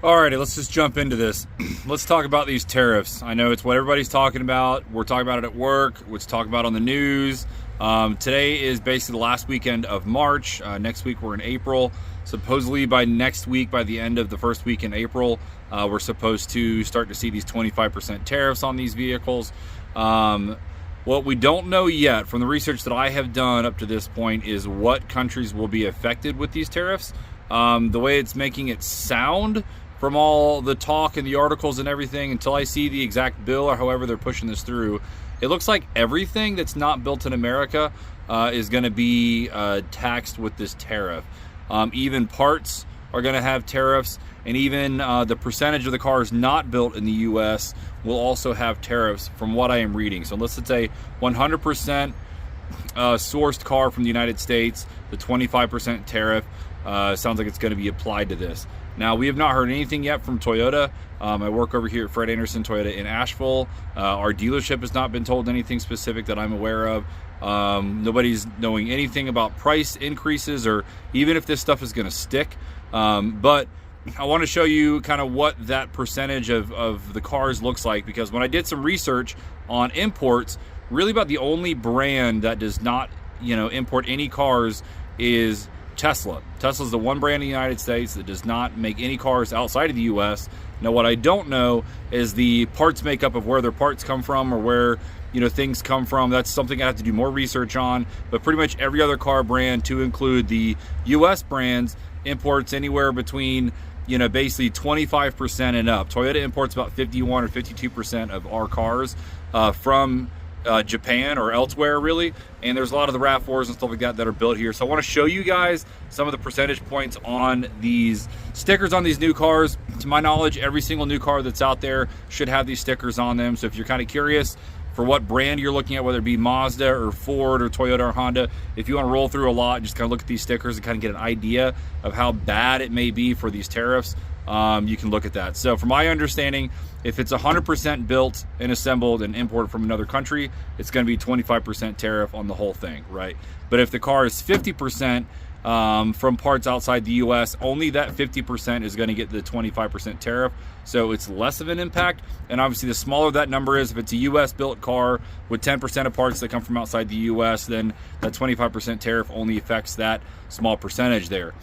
Alrighty, let's just jump into this. Let's talk about these tariffs. I know it's what everybody's talking about. We're talking about it at work. Let's talk about it on the news. Today is basically the last weekend of March. Next week we're in April. Supposedly by next week, by the end of the first week in April, we're supposed to start to see these 25% tariffs on these vehicles. What we don't know yet from the research that I have done up to this point is what countries will be affected with these tariffs. The way it's making it sound from all the talk and the articles and everything, until I see the exact bill or however they're pushing this through, it looks like everything that's not built in America is going to be taxed with this tariff. Even parts are going to have tariffs, and even the percentage of the cars not built in the U.S. will also have tariffs from what I am reading. So unless it's a 100% sourced car from the United States, the 25% tariff sounds like it's going to be applied to this. Now, we have not heard anything yet from Toyota. I work over here at Fred Anderson Toyota in Asheville. Our dealership has not been told anything specific that I'm aware of. Nobody's knowing anything about price increases or even if this stuff is going to stick. But I want to show you kind of what that percentage of the cars looks like, because when I did some research on imports, really about the only brand that does not, import any cars is Tesla. Tesla's the one brand in the United States that does not make any cars outside of the U.S. Now, what I don't know is the parts makeup of where their parts come from or where, things come from. That's something I have to do more research on. But pretty much every other car brand, to include the U.S. brands, imports anywhere between, basically 25% and up. Toyota imports about 51 or 52% of our cars from Japan or elsewhere, really, and there's a lot of the RAV4s and stuff like that that are built here. So I want to show you guys some of the percentage points on these stickers on these new cars. To my knowledge, every single new car that's out there should have these stickers on them. So if you're kind of curious for what brand you're looking at, whether it be Mazda or Ford or Toyota or Honda, if you want to roll through a lot, just kind of look at these stickers and kind of get an idea of how bad it may be for these tariffs, you can look at that. So from my understanding, if it's 100% built and assembled and imported from another country, it's going to be 25% tariff on the whole thing, right? But if the car is 50% from parts outside the U.S., only that 50% is going to get the 25% tariff. So it's less of an impact. And obviously, the smaller that number is, if it's a U.S. built car with 10% of parts that come from outside the U.S., then that 25% tariff only affects that small percentage there.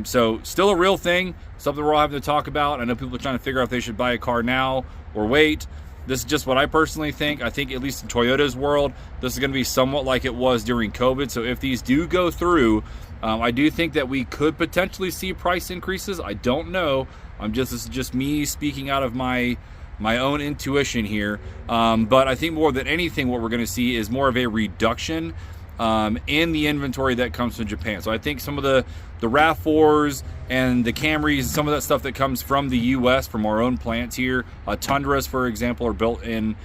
So still a real thing, something we're all having to talk about. I know people are trying to figure out if they should buy a car now or wait. This is just what I personally think. I think, at least in Toyota's world, this is going to be somewhat like it was during COVID. So if these do go through, I do think that we could potentially see price increases. I don't know. This is just me speaking out of my own intuition here. But I think more than anything, what we're going to see is more of a reduction in the inventory that comes from Japan. So I think some of the RAV4s and the Camrys, some of that stuff that comes from the U.S., from our own plants here, Tundras, for example, are built in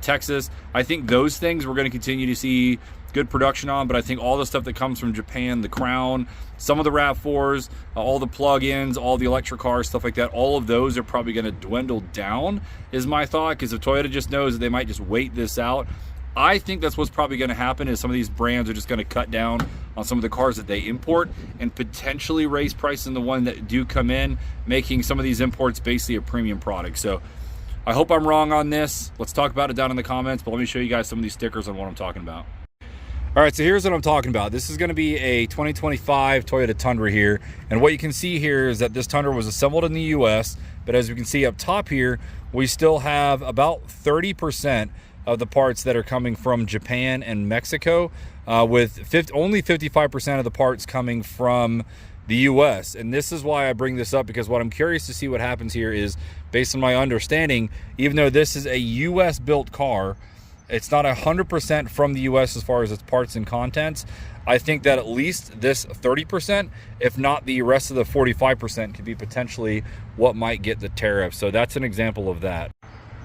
Texas. I think those things we're going to continue to see good production on, but I think all the stuff that comes from Japan, the Crown, some of the RAV4s, all the plug-ins, all the electric cars, stuff like that, all of those are probably going to dwindle down, is my thought, because if Toyota just knows that they might just wait this out, I think that's what's probably going to happen, is some of these brands are just going to cut down on some of the cars that they import and potentially raise price in the one that do come in, making some of these imports basically a premium product. So I hope I'm wrong on this. Let's talk about it down in the comments, but let me show you guys some of these stickers on what I'm talking about. All right, so here's what I'm talking about. This is going to be a 2025 Toyota Tundra here, and what you can see here is that this Tundra was assembled in the U.S., but as we can see up top here, we still have about 30% of the parts that are coming from Japan and Mexico, with only 55% of the parts coming from the U.S. And this is why I bring this up, because what I'm curious to see what happens here is, based on my understanding, even though this is a U.S. built car, it's not 100% from the U.S. as far as its parts and contents. I think that at least this 30%, if not the rest of the 45%, could be potentially what might get the tariff. So that's an example of that.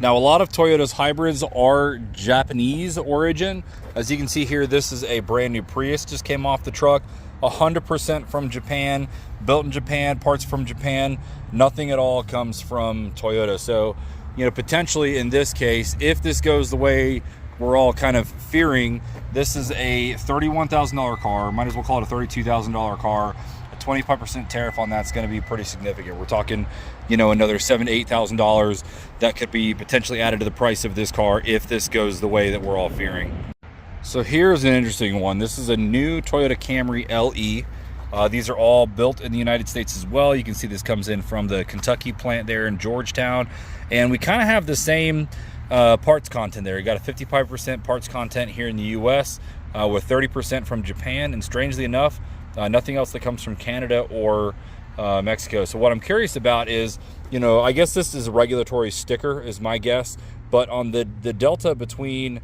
Now, a lot of Toyota's hybrids are Japanese origin. As you can see here, this is a brand new Prius, just came off the truck, 100% from Japan, built in Japan, parts from Japan, nothing at all comes from Toyota. So, potentially in this case, if this goes the way we're all kind of fearing, this is a $31,000 car, might as well call it a $32,000 car, a 25% tariff on that's going to be pretty significant. We're talking, you know, another $7,000 to $8,000 that could be potentially added to the price of this car if this goes the way that we're all fearing. So here's an interesting one. This is a new Toyota Camry LE. These are all built in the United States as well. You can see this comes in from the Kentucky plant there in Georgetown. And we kind of have the same parts content there. You got a 55% parts content here in the U.S. With 30% from Japan. And strangely enough, nothing else that comes from Canada or Mexico. So what I'm curious about is, you know, I guess this is a regulatory sticker is my guess. But on the delta between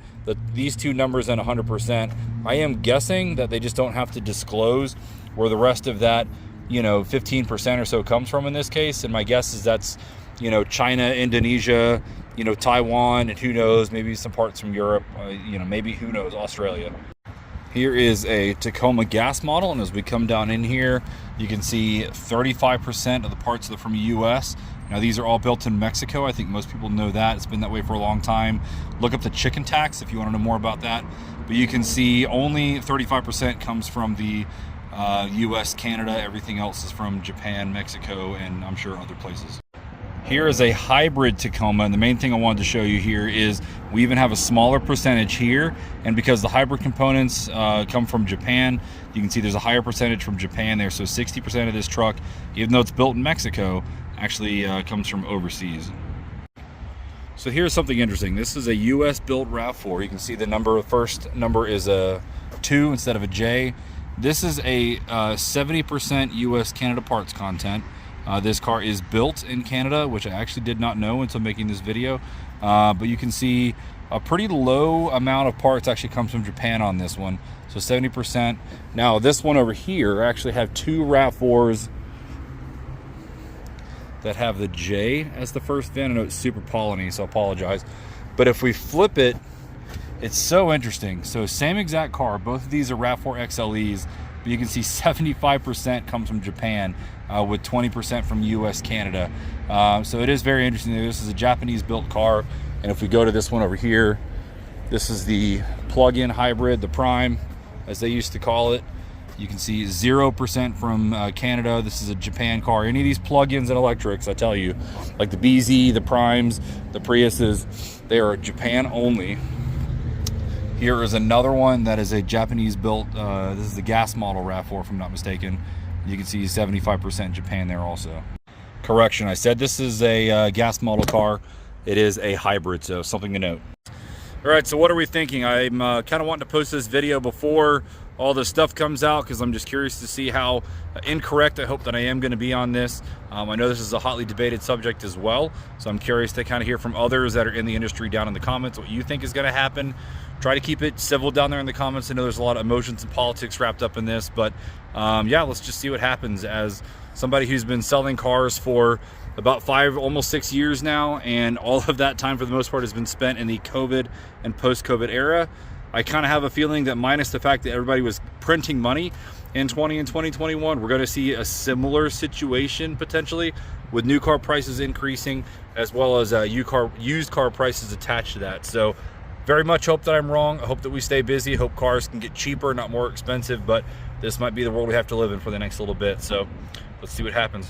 these two numbers and 100%, I am guessing that they just don't have to disclose where the rest of that, you know, 15% or so comes from in this case. And my guess is that's, you know, China, Indonesia, you know, Taiwan, and who knows, maybe some parts from Europe, you know, maybe, who knows, Australia. Here is a Tacoma gas model, and as we come down in here, you can see 35% of the parts are from the U.S. Now, these are all built in Mexico. I think most people know that. It's been that way for a long time. Look up the chicken tax if you want to know more about that. But you can see only 35% comes from the U.S., Canada. Everything else is from Japan, Mexico, and I'm sure other places. Here is a hybrid Tacoma, and the main thing I wanted to show you here is we even have a smaller percentage here, and because the hybrid components come from Japan, you can see there's a higher percentage from Japan there. So 60% of this truck, even though it's built in Mexico, actually comes from overseas. So here's something interesting. This is a US built RAV4. You can see the number, first number is a 2 instead of a J. This is a 70% US Canada parts content. This car is built in Canada, which I actually did not know until making this video. But you can see a pretty low amount of parts actually comes from Japan on this one. So 70%. Now this one over here, I actually have two RAV4s that have the J as the first VIN. I know it's super polleny, so I apologize. But if we flip it, it's so interesting. So same exact car, both of these are RAV4 XLEs, but you can see 75% comes from Japan with 20% from US, Canada. So it is very interesting. This is a Japanese built car. And if we go to this one over here, this is the plug-in hybrid, the Prime, as they used to call it. You can see 0% from Canada. This is a Japan car. Any of these plug-ins and electrics, I tell you, like the BZ, the Primes, the Priuses, they are Japan only. Here is another one that is a Japanese built, this is the gas model RAV4 if I'm not mistaken. You can see 75% Japan there also. Correction, I said this is a gas model car. It is a hybrid, so something to note. All right, so what are we thinking? I'm kind of wanting to post this video before all this stuff comes out because I'm just curious to see how incorrect I hope that I am going to be on this. I know this is a hotly debated subject as well, so I'm curious to kind of hear from others that are in the industry down in the comments what you think is going to happen. Try to keep it civil down there in the comments. I know there's a lot of emotions and politics wrapped up in this, but yeah, let's just see what happens. As somebody who's been selling cars for about 5, almost 6 years now, and all of that time for the most part has been spent in the COVID and post-COVID era, I kind of have a feeling that minus the fact that everybody was printing money in 2021, we're going to see a similar situation potentially with new car prices increasing as well as used car prices attached to that. So very much hope that I'm wrong. I hope that we stay busy. Hope cars can get cheaper, not more expensive, but this might be the world we have to live in for the next little bit. So let's see what happens.